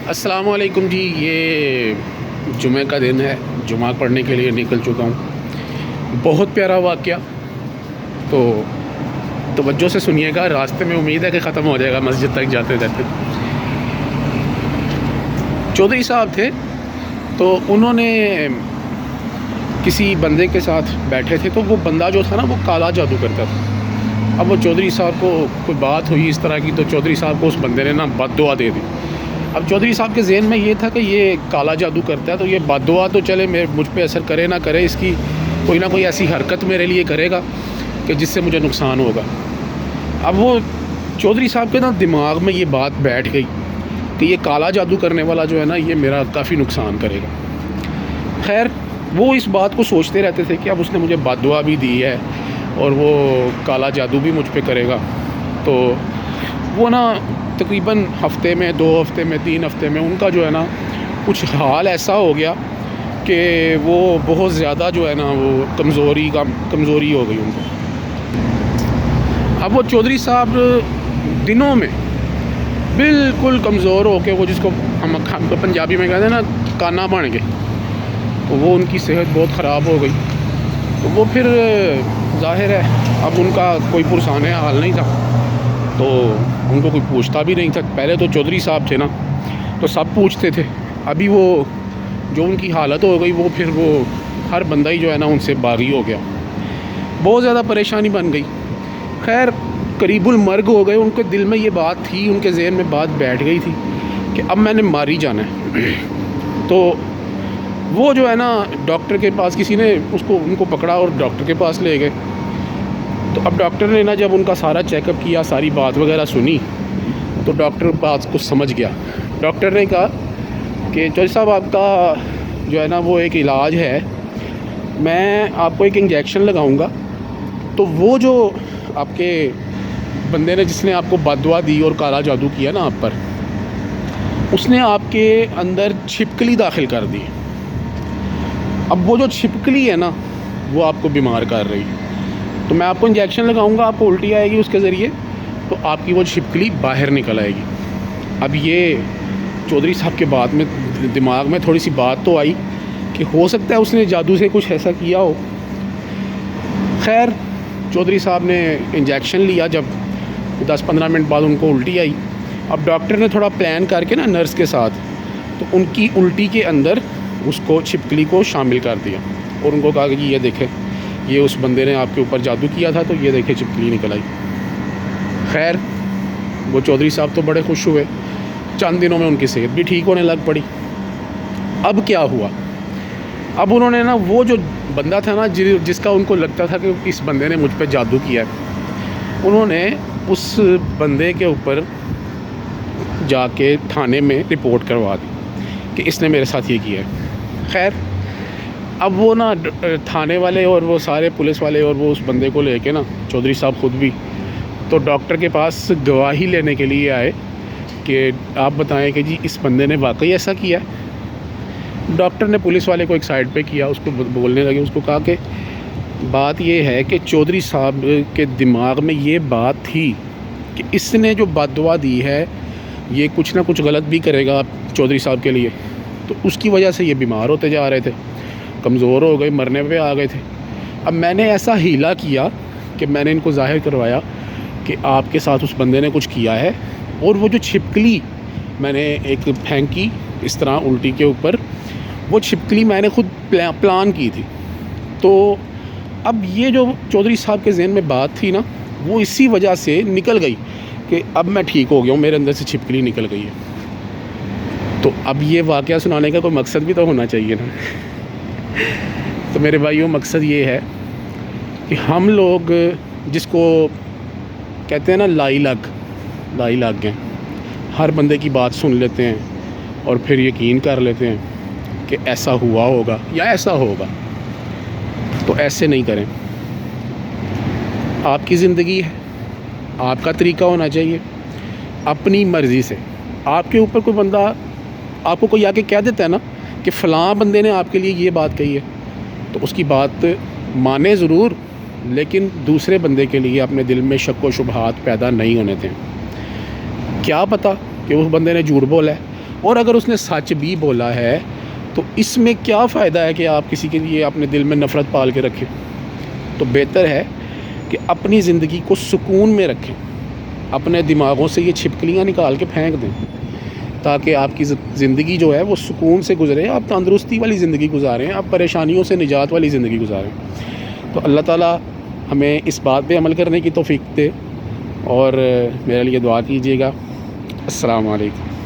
السلام علیکم جی، یہ جمعہ کا دن ہے، جمعہ پڑھنے کے لیے نکل چکا ہوں۔ بہت پیارا واقعہ، تو توجہ سے سنیے گا، راستے میں امید ہے کہ ختم ہو جائے گا مسجد تک جاتے جاتے۔ چودھری صاحب تھے، تو انہوں نے کسی بندے کے ساتھ بیٹھے تھے، تو وہ بندہ جو تھا نا وہ کالا جادو کرتا تھا۔ اب وہ چودھری صاحب کو کوئی بات ہوئی اس طرح کی، تو چودھری صاحب کو اس بندے نے نا بد دعا دے دی۔ اب چودھری صاحب کے ذہن میں یہ تھا کہ یہ کالا جادو کرتا ہے، تو یہ بد دعا تو چلے مجھ پہ اثر کرے نہ کرے، اس کی کوئی نہ کوئی ایسی حرکت میرے لیے کرے گا کہ جس سے مجھے نقصان ہوگا۔ اب وہ چودھری صاحب کے نا دماغ میں یہ بات بیٹھ گئی کہ یہ کالا جادو کرنے والا جو ہے نا یہ میرا کافی نقصان کرے گا۔ خیر، وہ اس بات کو سوچتے رہتے تھے کہ اب اس نے مجھے بد دعا بھی دی ہے اور وہ کالا جادو بھی مجھ پہ کرے گا، تو وہ نا تقریباً ہفتے میں، 2 ہفتے میں، 3 ہفتے میں ان کا جو ہے نا کچھ حال ایسا ہو گیا کہ وہ بہت زیادہ جو ہے نا وہ کمزوری ہو گئی ان کو۔ اب وہ چودھری صاحب دنوں میں بالکل کمزور ہو کے، وہ جس کو ہم پنجابی میں کہتے ہیں نا کانا بن گئے، تو وہ ان کی صحت بہت خراب ہو گئی۔ تو وہ پھر ظاہر ہے اب ان کا کوئی پرسان حال نہیں تھا، تو ان کو کوئی پوچھتا بھی نہیں تھا۔ پہلے تو چودھری صاحب تھے نا تو سب پوچھتے تھے، ابھی وہ جو ان کی حالت ہو گئی وہ پھر وہ ہر بندہ ہی جو ہے نا ان سے باغی ہو گیا، بہت زیادہ پریشانی بن گئی۔ خیر، قریب المرگ ہو گئے، ان کے دل میں یہ بات تھی، ان کے ذہن میں بات بیٹھ گئی تھی کہ اب میں نے مار ہی جانا ہے۔ تو وہ جو ہے نا ڈاکٹر کے پاس، کسی نے ان کو پکڑا اور ڈاکٹر کے پاس لے گئے۔ تو اب ڈاکٹر نے نا جب ان کا سارا چیک اپ کیا، ساری بات وغیرہ سنی، تو ڈاکٹر بات کو سمجھ گیا۔ ڈاکٹر نے کہا کہ چودھری صاحب آپ کا جو ہے نا وہ ایک علاج ہے، میں آپ کو ایک انجیکشن لگاؤں گا، تو وہ جو آپ کے بندے نے جس نے آپ کو بد دعا دی اور کالا جادو کیا نا آپ پر، اس نے آپ کے اندر چھپکلی داخل کر دی۔ اب وہ جو چھپکلی ہے نا وہ آپ کو بیمار کر رہی ہے، تو میں آپ کو انجیکشن لگاؤں گا، آپ کو الٹی آئے گی اس کے ذریعے، تو آپ کی وہ چھپکلی باہر نکل آئے گی۔ اب یہ چودھری صاحب کے بعد میں دماغ میں تھوڑی سی بات تو آئی کہ ہو سکتا ہے اس نے جادو سے کچھ ایسا کیا ہو۔ خیر، چودھری صاحب نے انجیکشن لیا، جب 10-15 منٹ بعد ان کو الٹی آئی۔ اب ڈاکٹر نے تھوڑا پلان کر کے نا نرس کے ساتھ، تو ان کی الٹی کے اندر اس کو چھپکلی کو شامل کر دیا اور ان کو کہا کہ جی یہ دیکھیں، یہ اس بندے نے آپ کے اوپر جادو کیا تھا، تو یہ دیکھیں چھپکلی نکل آئی۔ خیر، وہ چودھری صاحب تو بڑے خوش ہوئے، چند دنوں میں ان کی صحت بھی ٹھیک ہونے لگ پڑی۔ اب کیا ہوا، اب انہوں نے نا وہ جو بندہ تھا نا جس کا ان کو لگتا تھا کہ اس بندے نے مجھ پہ جادو کیا ہے، انہوں نے اس بندے کے اوپر جا کے تھانے میں رپورٹ کروا دی کہ اس نے میرے ساتھ یہ کیا ہے۔ خیر، اب وہ نا تھانے والے اور وہ سارے پولیس والے اور وہ اس بندے کو لے کے نا چودھری صاحب خود بھی تو ڈاکٹر کے پاس گواہی لینے کے لیے آئے کہ آپ بتائیں کہ جی اس بندے نے واقعی ایسا کیا ہے۔ ڈاکٹر نے پولیس والے کو ایک سائڈ پہ کیا، اس کو بولنے لگے، اس کو کہا کہ بات یہ ہے کہ چودھری صاحب کے دماغ میں یہ بات تھی کہ اس نے جو بد دعا دی ہے یہ کچھ نہ کچھ غلط بھی کرے گا چودھری صاحب کے لیے، تو اس کی وجہ سے یہ بیمار ہوتے جا رہے تھے، کمزور ہو گئے، مرنے پہ آ گئے تھے۔ اب میں نے ایسا ہیلا کیا کہ میں نے ان کو ظاہر کروایا کہ آپ کے ساتھ اس بندے نے کچھ کیا ہے، اور وہ جو چھپکلی میں نے ایک پھینکی اس طرح الٹی کے اوپر، وہ چھپکلی میں نے خود پلان کی تھی۔ تو اب یہ جو چودھری صاحب کے ذہن میں بات تھی نا وہ اسی وجہ سے نکل گئی کہ اب میں ٹھیک ہو گیا ہوں، میرے اندر سے چھپکلی نکل گئی ہے۔ تو اب یہ واقعہ سنانے کا کوئی مقصد بھی تو ہونا چاہیے نا۔ تو میرے بھائیوں، مقصد یہ ہے کہ ہم لوگ جس کو کہتے ہیں نا لائی لگ ہیں، ہر بندے کی بات سن لیتے ہیں اور پھر یقین کر لیتے ہیں کہ ایسا ہوا ہوگا یا ایسا ہوگا، تو ایسے نہیں کریں۔ آپ کی زندگی ہے، آپ کا طریقہ ہونا چاہیے، اپنی مرضی سے۔ آپ کے اوپر کوئی بندہ، آپ کو کوئی آ کے کہہ دیتا ہے نا کہ فلاں بندے نے آپ کے لیے یہ بات کہی ہے، تو اس کی بات مانے ضرور، لیکن دوسرے بندے کے لیے اپنے دل میں شک و شبہات پیدا نہیں ہونے دیں۔ کیا پتہ کہ اس بندے نے جھوٹ بولا ہے، اور اگر اس نے سچ بھی بولا ہے تو اس میں کیا فائدہ ہے کہ آپ کسی کے لیے اپنے دل میں نفرت پال کے رکھیں؟ تو بہتر ہے کہ اپنی زندگی کو سکون میں رکھیں، اپنے دماغوں سے یہ چھپکلیاں نکال کے پھینک دیں، تاکہ آپ کی زندگی جو ہے وہ سکون سے گزرے، آپ تندرستی والی زندگی گزاریں، آپ پریشانیوں سے نجات والی زندگی گزاریں۔ تو اللہ تعالیٰ ہمیں اس بات پہ عمل کرنے کی توفیق دے، اور میرے لیے دعا کیجیے گا۔ السلام علیکم۔